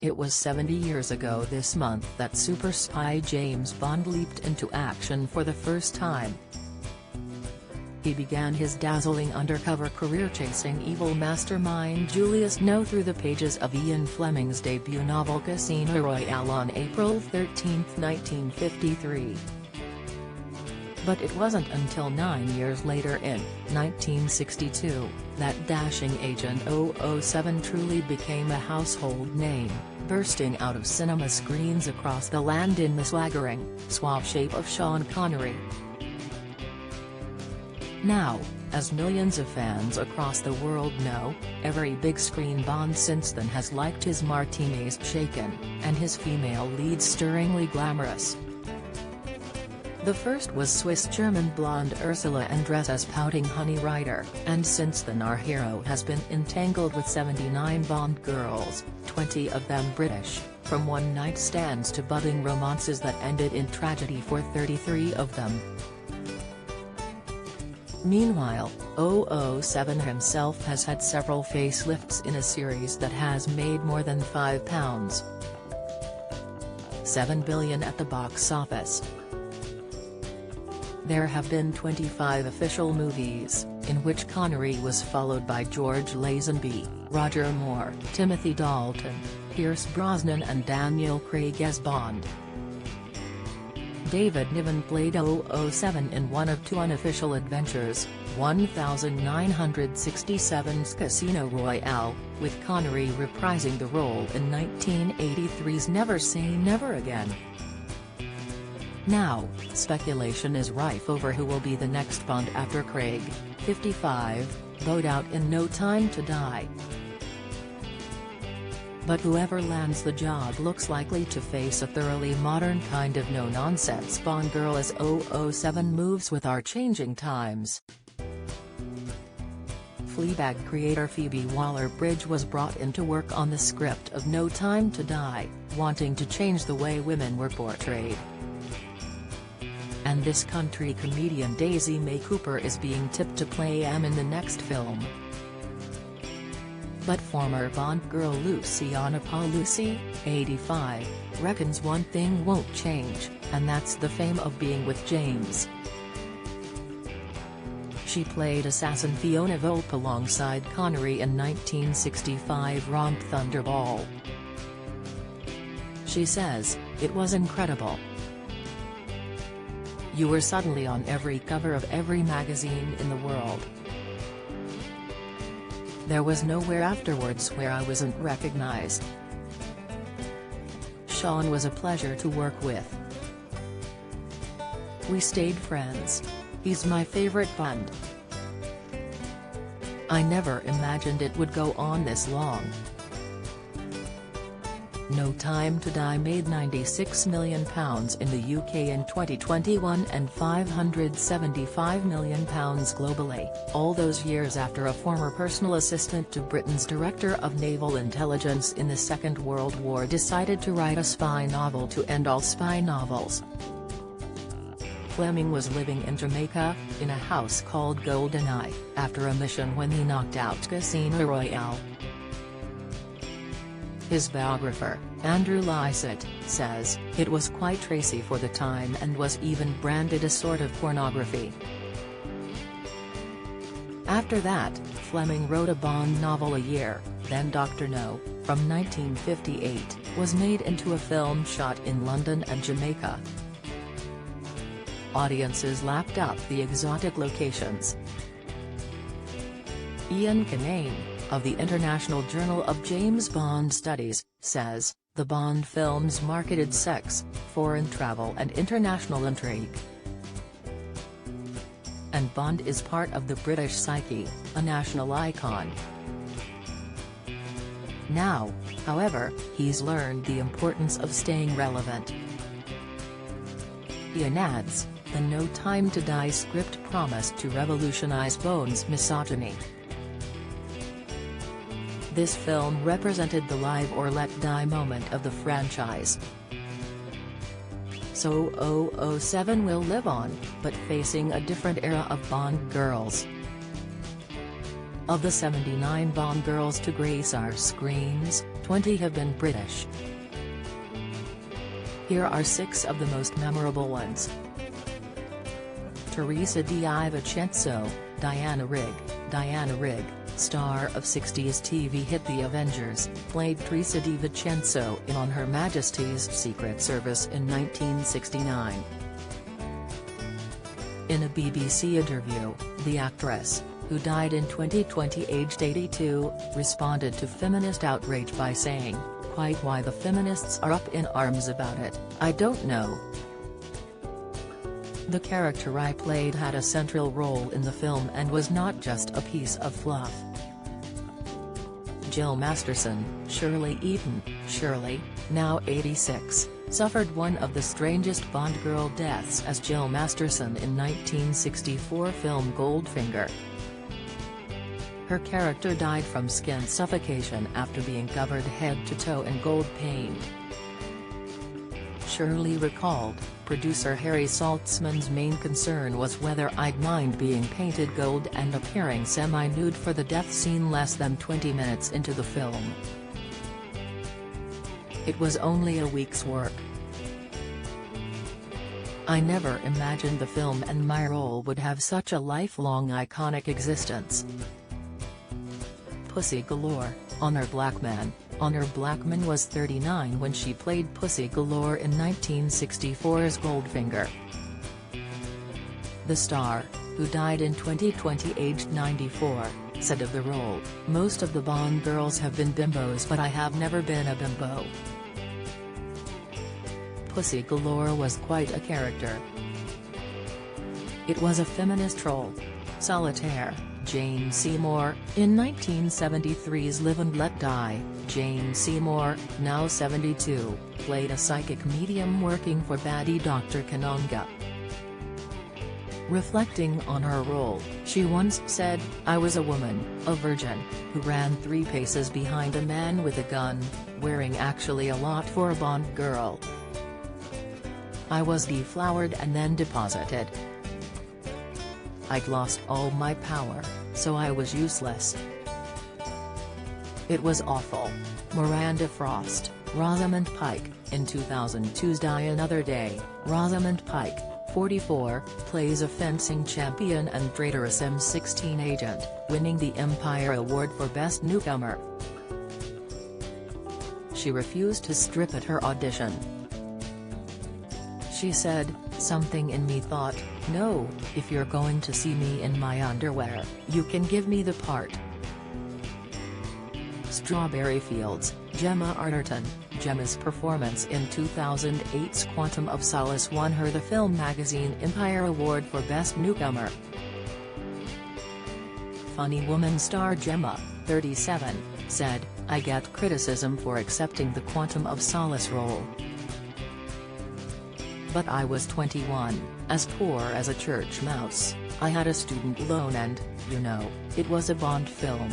It was 70 years ago this month that super spy James Bond leaped into action for the first time. He began his dazzling undercover career chasing evil mastermind Julius No through the pages of Ian Fleming's debut novel Casino Royale on April 13, 1953. But it wasn't until 9 years later in 1962, that dashing Agent 007 truly became a household name, bursting out of cinema screens across the land in the swaggering, suave shape of Sean Connery. Now, as millions of fans across the world know, every big-screen Bond since then has liked his martinis shaken, and his female leads stirringly glamorous. The first was Swiss-German blonde Ursula Andress' pouting Honey Rider, and since then our hero has been entangled with 79 Bond girls, 20 of them British, from one-night stands to budding romances that ended in tragedy for 33 of them. Meanwhile, 007 himself has had several facelifts in a series that has made more than £7 billion at the box office. There have been 25 official movies, in which Connery was followed by George Lazenby, Roger Moore, Timothy Dalton, Pierce Brosnan and Daniel Craig as Bond. David Niven played 007 in one of two unofficial adventures, 1967's Casino Royale, with Connery reprising the role in 1983's Never Say Never Again. Now, speculation is rife over who will be the next Bond after Craig, 55, bowed out in No Time to Die. But whoever lands the job looks likely to face a thoroughly modern kind of no-nonsense Bond girl as 007 moves with our changing times. Fleabag creator Phoebe Waller-Bridge was brought in to work on the script of No Time to Die, wanting to change the way women were portrayed. And this country comedian Daisy May Cooper is being tipped to play M in the next film. But former Bond girl Luciana Paolucci, 85, reckons one thing won't change, and that's the fame of being with James. She played assassin Fiona Volpe alongside Connery in 1965 romp Thunderball. She says, "It was incredible. You were suddenly on every cover of every magazine in the world. There was nowhere afterwards where I wasn't recognized. Sean was a pleasure to work with. We stayed friends. He's my favorite Bond. I never imagined it would go on this long." No Time to Die made £96 million in the UK in 2021 and £575 million globally, all those years after a former personal assistant to Britain's Director of Naval Intelligence in the Second World War decided to write a spy novel to end all spy novels. Fleming was living in Jamaica, in a house called GoldenEye, after a mission when he knocked out Casino Royale. His biographer, Andrew Lycett, says, "It was quite racy for the time and was even branded a sort of pornography." After that, Fleming wrote a Bond novel a year, then Dr. No, from 1958, was made into a film shot in London and Jamaica. Audiences lapped up the exotic locations. Ian Kinane, of the International Journal of James Bond Studies, says, "The Bond films marketed sex, foreign travel and international intrigue. And Bond is part of the British psyche, a national icon. Now, however, he's learned the importance of staying relevant." Ian adds, "The No Time to Die script promised to revolutionize Bond's misogyny. This film represented the live or let die moment of the franchise. So 007 will live on, but facing a different era of Bond girls. Of the 79 Bond girls to grace our screens, 20 have been British. Here are 6 of the most memorable ones. Teresa Di Vincenzo, Diana Rigg. Diana Rigg, star of 60s TV hit The Avengers, played Teresa Di Vincenzo in On Her Majesty's Secret Service in 1969. In a BBC interview, the actress, who died in 2020 aged 82, responded to feminist outrage by saying, "Quite why the feminists are up in arms about it, I don't know. The character I played had a central role in the film and was not just a piece of fluff." Jill Masterson, Shirley Eaton. Shirley, now 86, suffered one of the strangest Bond girl deaths as Jill Masterson in 1964 film Goldfinger. Her character died from skin suffocation after being covered head to toe in gold paint. Shirley recalled, producer Harry Saltzman's main concern was whether I'd mind being painted gold and appearing semi-nude for the death scene less than 20 minutes into the film. It was only a week's work. I never imagined the film and my role would have such a lifelong iconic existence. Pussy Galore, Honor Blackman. Honor Blackman was 39 when she played Pussy Galore in 1964's Goldfinger. The star, who died in 2020 aged 94, said of the role, "Most of the Bond girls have been bimbos but I have never been a bimbo." Pussy Galore was quite a character. It was a feminist role. Solitaire, Jane Seymour, in 1973's Live and Let Die, Jane Seymour, now 72, played a psychic medium working for baddie Dr. Kananga. Reflecting on her role, she once said, "I was a woman, a virgin, who ran 3 paces behind a man with a gun, wearing actually a lot for a Bond girl. I was deflowered and then deposited. I'd lost all my power, so I was useless. It was awful." Miranda Frost, Rosamund Pike, in 2002's Die Another Day. Rosamund Pike, 44, plays a fencing champion and traitorous M16 agent, winning the Empire Award for Best Newcomer. She refused to strip at her audition. She said, "Something in me thought, no, if you're going to see me in my underwear, you can give me the part." Strawberry Fields, Gemma Arterton. Gemma's performance in 2008's Quantum of Solace won her the Film Magazine Empire Award for Best Newcomer. Funny Woman star Gemma, 37, said, "I get criticism for accepting the Quantum of Solace role. But I was 21, as poor as a church mouse, I had a student loan and, you know, it was a Bond film.